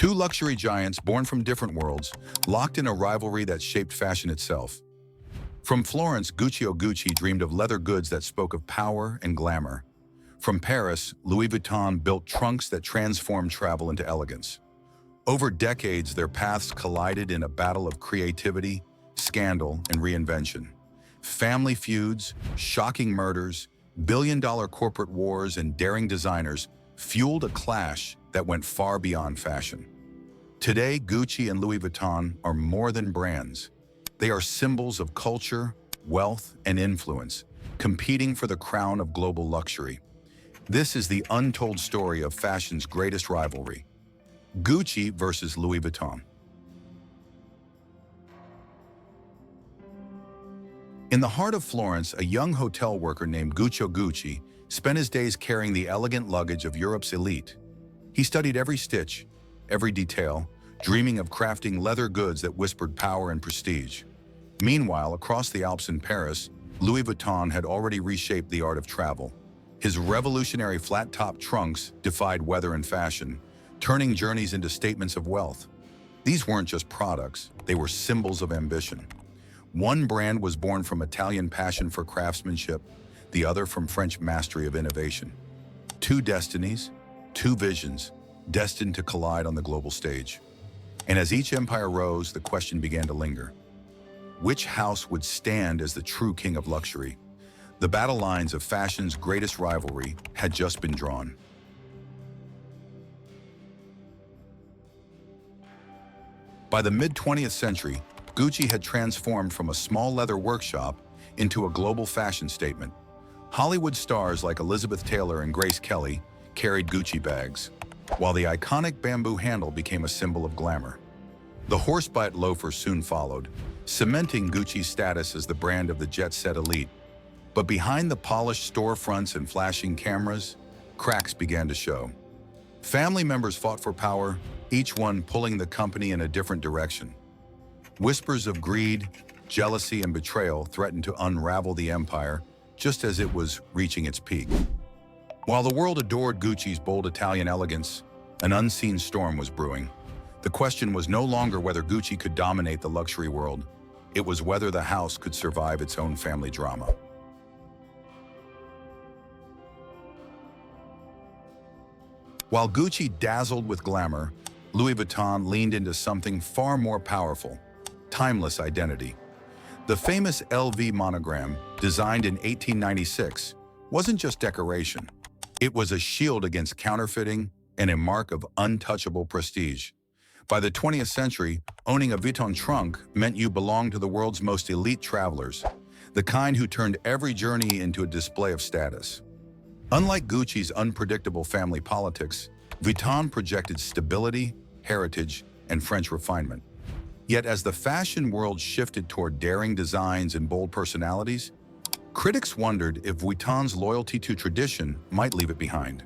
Two luxury giants born from different worlds, locked in a rivalry that shaped fashion itself. From Florence, Gucci dreamed of leather goods that spoke of power and glamour. From Paris, Louis Vuitton built trunks that transformed travel into elegance. Over decades, their paths collided in a battle of creativity, scandal, and reinvention. Family feuds, shocking murders, billion-dollar corporate wars, and daring designers fueled a clash that went far beyond fashion. Today, Gucci and Louis Vuitton are more than brands. They are symbols of culture, wealth, and influence, competing for the crown of global luxury. This is the untold story of fashion's greatest rivalry: Gucci versus Louis Vuitton. In the heart of Florence, a young hotel worker named Gucci spent his days carrying the elegant luggage of Europe's elite. He studied every stitch, every detail, dreaming of crafting leather goods that whispered power and prestige. Meanwhile, across the Alps in Paris, Louis Vuitton had already reshaped the art of travel. His revolutionary flat-top trunks defied weather and fashion, turning journeys into statements of wealth. These weren't just products, they were symbols of ambition. One brand was born from Italian passion for craftsmanship, the other from French mastery of innovation. Two destinies, two visions, destined to collide on the global stage. And as each empire rose, the question began to linger. Which house would stand as the true king of luxury? The battle lines of fashion's greatest rivalry had just been drawn. By the mid-20th century, Gucci had transformed from a small leather workshop into a global fashion statement. Hollywood stars like Elizabeth Taylor and Grace Kelly carried Gucci bags, while the iconic bamboo handle became a symbol of glamour. The horsebite loafer soon followed, cementing Gucci's status as the brand of the jet-set elite. But behind the polished storefronts and flashing cameras, cracks began to show. Family members fought for power, each one pulling the company in a different direction. Whispers of greed, jealousy, and betrayal threatened to unravel the empire just as it was reaching its peak. While the world adored Gucci's bold Italian elegance, an unseen storm was brewing. The question was no longer whether Gucci could dominate the luxury world. It was whether the house could survive its own family drama. While Gucci dazzled with glamour, Louis Vuitton leaned into something far more powerful: timeless identity. The famous LV monogram, designed in 1896, wasn't just decoration. It was a shield against counterfeiting and a mark of untouchable prestige. By the 20th century, owning a Vuitton trunk meant you belonged to the world's most elite travelers, the kind who turned every journey into a display of status. Unlike Gucci's unpredictable family politics, Vuitton projected stability, heritage, and French refinement. Yet as the fashion world shifted toward daring designs and bold personalities, critics wondered if Vuitton's loyalty to tradition might leave it behind.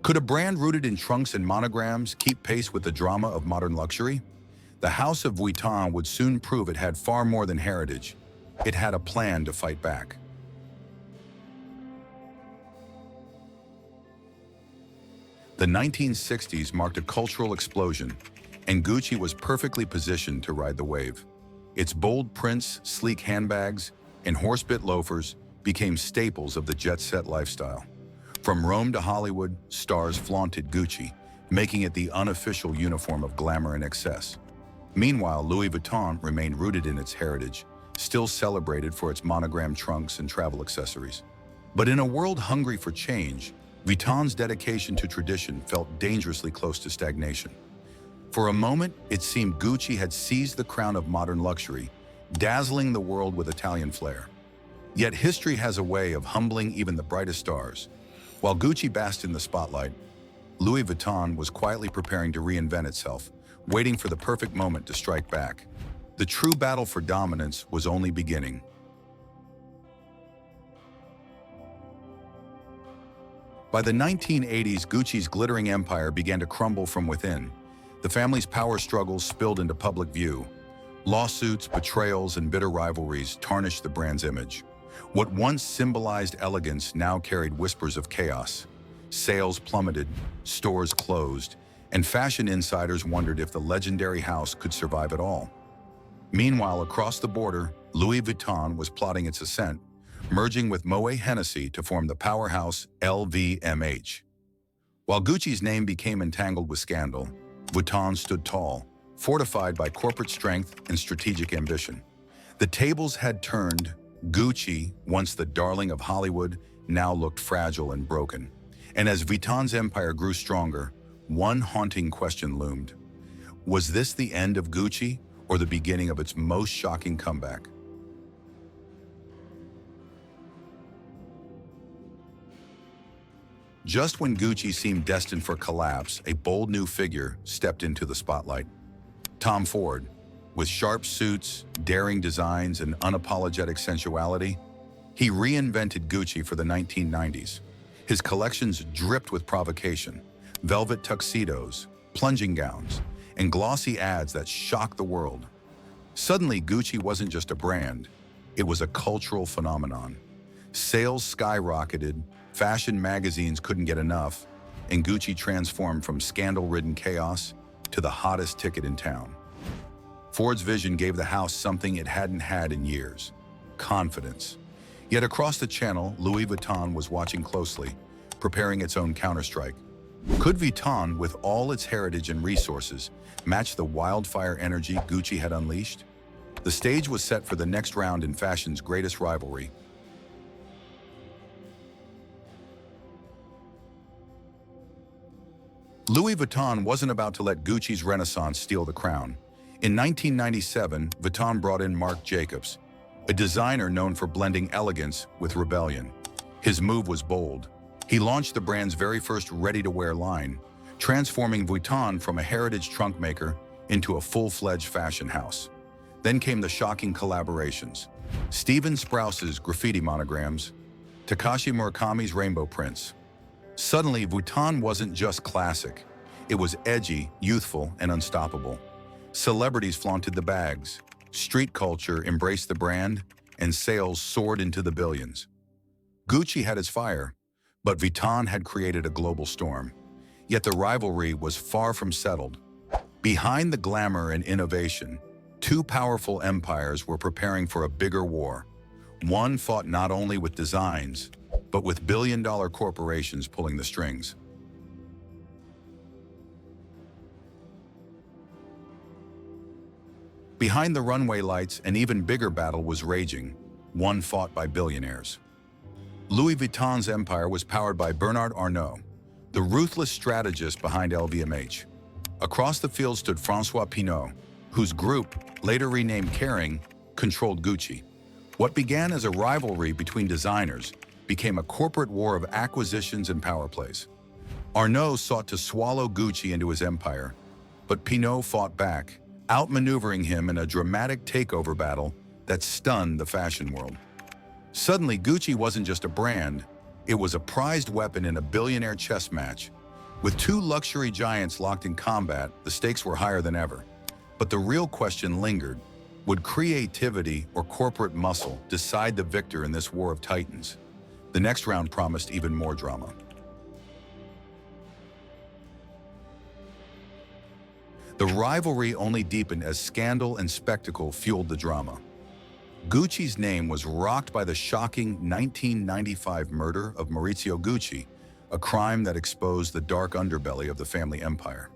Could a brand rooted in trunks and monograms keep pace with the drama of modern luxury? The House of Vuitton would soon prove it had far more than heritage. It had a plan to fight back. The 1960s marked a cultural explosion, and Gucci was perfectly positioned to ride the wave. Its bold prints, sleek handbags, and horsebit loafers became staples of the jet-set lifestyle. From Rome to Hollywood, stars flaunted Gucci, making it the unofficial uniform of glamour and excess. Meanwhile, Louis Vuitton remained rooted in its heritage, still celebrated for its monogram trunks and travel accessories. But in a world hungry for change, Vuitton's dedication to tradition felt dangerously close to stagnation. For a moment, it seemed Gucci had seized the crown of modern luxury, dazzling the world with Italian flair. Yet history has a way of humbling even the brightest stars. While Gucci basked in the spotlight, Louis Vuitton was quietly preparing to reinvent itself, waiting for the perfect moment to strike back. The true battle for dominance was only beginning. By the 1980s, Gucci's glittering empire began to crumble from within. The family's power struggles spilled into public view. Lawsuits, betrayals, and bitter rivalries tarnished the brand's image. What once symbolized elegance now carried whispers of chaos. Sales plummeted, stores closed, and fashion insiders wondered if the legendary house could survive at all. Meanwhile, across the border, Louis Vuitton was plotting its ascent, merging with Moet Hennessy to form the powerhouse LVMH. While Gucci's name became entangled with scandal, Vuitton stood tall, fortified by corporate strength and strategic ambition. The tables had turned. Gucci, once the darling of Hollywood, now looked fragile and broken. And as Vuitton's empire grew stronger, one haunting question loomed. Was this the end of Gucci or the beginning of its most shocking comeback? Just when Gucci seemed destined for collapse, a bold new figure stepped into the spotlight. Tom Ford. With sharp suits, daring designs, and unapologetic sensuality, he reinvented Gucci for the 1990s. His collections dripped with provocation, velvet tuxedos, plunging gowns, and glossy ads that shocked the world. Suddenly, Gucci wasn't just a brand, it was a cultural phenomenon. Sales skyrocketed, fashion magazines couldn't get enough, and Gucci transformed from scandal-ridden chaos to the hottest ticket in town. Ford's vision gave the house something it hadn't had in years: confidence. Yet across the channel, Louis Vuitton was watching closely, preparing its own counterstrike. Could Vuitton, with all its heritage and resources, match the wildfire energy Gucci had unleashed? The stage was set for the next round in fashion's greatest rivalry. Louis Vuitton wasn't about to let Gucci's renaissance steal the crown. In 1997, Vuitton brought in Marc Jacobs, a designer known for blending elegance with rebellion. His move was bold. He launched the brand's very first ready-to-wear line, transforming Vuitton from a heritage trunk maker into a full-fledged fashion house. Then came the shocking collaborations: Steven Sprouse's graffiti monograms, Takashi Murakami's rainbow prints. Suddenly, Vuitton wasn't just classic. It was edgy, youthful, and unstoppable. Celebrities flaunted the bags, street culture embraced the brand, and sales soared into the billions. Gucci had its fire, but Vuitton had created a global storm. Yet the rivalry was far from settled. Behind the glamour and innovation, two powerful empires were preparing for a bigger war. One fought not only with designs, but with billion-dollar corporations pulling the strings. Behind the runway lights, an even bigger battle was raging, one fought by billionaires. Louis Vuitton's empire was powered by Bernard Arnault, the ruthless strategist behind LVMH. Across the field stood François Pinault, whose group, later renamed Kering, controlled Gucci. What began as a rivalry between designers became a corporate war of acquisitions and power plays. Arnault sought to swallow Gucci into his empire, but Pinault fought back, outmaneuvering him in a dramatic takeover battle that stunned the fashion world. Suddenly, Gucci wasn't just a brand, it was a prized weapon in a billionaire chess match. With two luxury giants locked in combat, the stakes were higher than ever. But the real question lingered: would creativity or corporate muscle decide the victor in this war of titans? The next round promised even more drama. The rivalry only deepened as scandal and spectacle fueled the drama. Gucci's name was rocked by the shocking 1995 murder of Maurizio Gucci, a crime that exposed the dark underbelly of the family empire.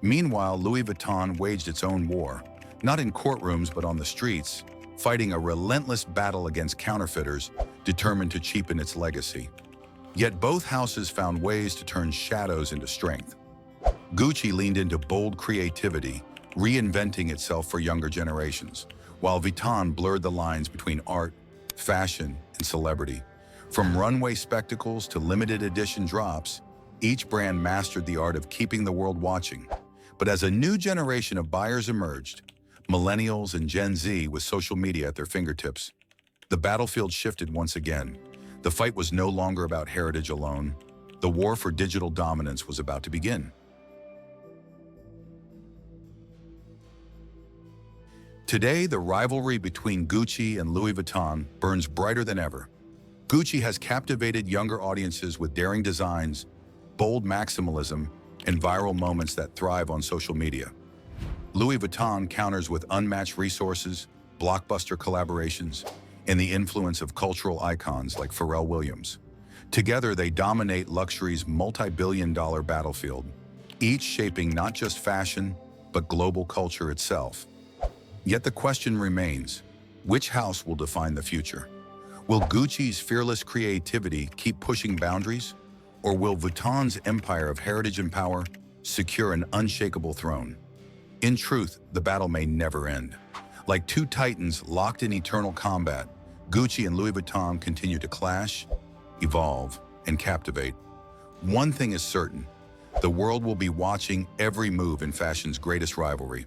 Meanwhile, Louis Vuitton waged its own war, not in courtrooms but on the streets, fighting a relentless battle against counterfeiters determined to cheapen its legacy. Yet both houses found ways to turn shadows into strength. Gucci leaned into bold creativity, reinventing itself for younger generations, while Vuitton blurred the lines between art, fashion, and celebrity. From runway spectacles to limited edition drops, each brand mastered the art of keeping the world watching. But as a new generation of buyers emerged, millennials and Gen Z with social media at their fingertips, the battlefield shifted once again. The fight was no longer about heritage alone. The war for digital dominance was about to begin. Today, the rivalry between Gucci and Louis Vuitton burns brighter than ever. Gucci has captivated younger audiences with daring designs, bold maximalism, and viral moments that thrive on social media. Louis Vuitton counters with unmatched resources, blockbuster collaborations, and the influence of cultural icons like Pharrell Williams. Together, they dominate luxury's multi-billion-dollar battlefield, each shaping not just fashion, but global culture itself. Yet the question remains, which house will define the future? Will Gucci's fearless creativity keep pushing boundaries? Or will Vuitton's empire of heritage and power secure an unshakable throne? In truth, the battle may never end. Like two titans locked in eternal combat, Gucci and Louis Vuitton continue to clash, evolve, and captivate. One thing is certain, the world will be watching every move in fashion's greatest rivalry.